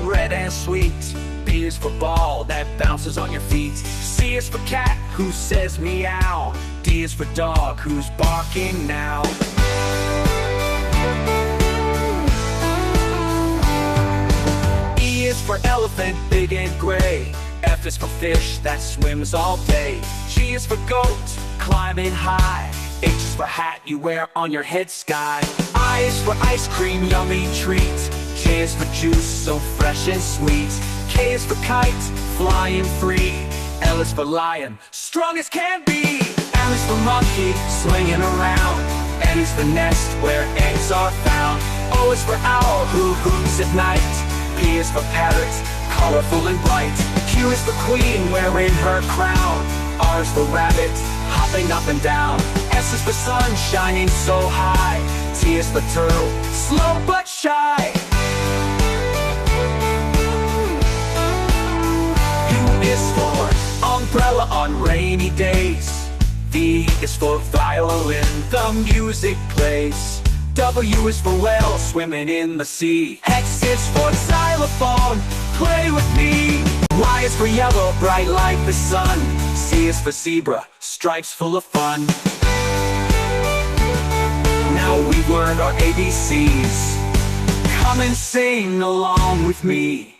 red and sweet. B is for ball that bounces on your feet. C is for cat who says meow. D is for dog who's barking now. E is for elephant, big and gray. F is for fish that swims all day. G is for goat, climbing high. H is for hat you wear on your head sky. I is for ice cream, yummy treat. J is for juice, so fresh and sweet. K is for kite, flying free. L is for lion, strong as can be. M is for monkey, swinging around. N is for nest, where eggs are found. O is for owl, who hoots at night. P is for parrot, colorful and bright. Q is for queen, wearing her crown. R is for rabbit, hopping up and down. S is for sun, shining so high. T is for turtle, slow but shy. U is for umbrella on rainy days. V is for violin, the music plays. W is for whale, swimming in the sea. X is for xylophone, play with me. Y is for yellow, bright like the sun. C is for zebra, stripes full of fun. Now we've learned our ABCs. Come and sing along with me.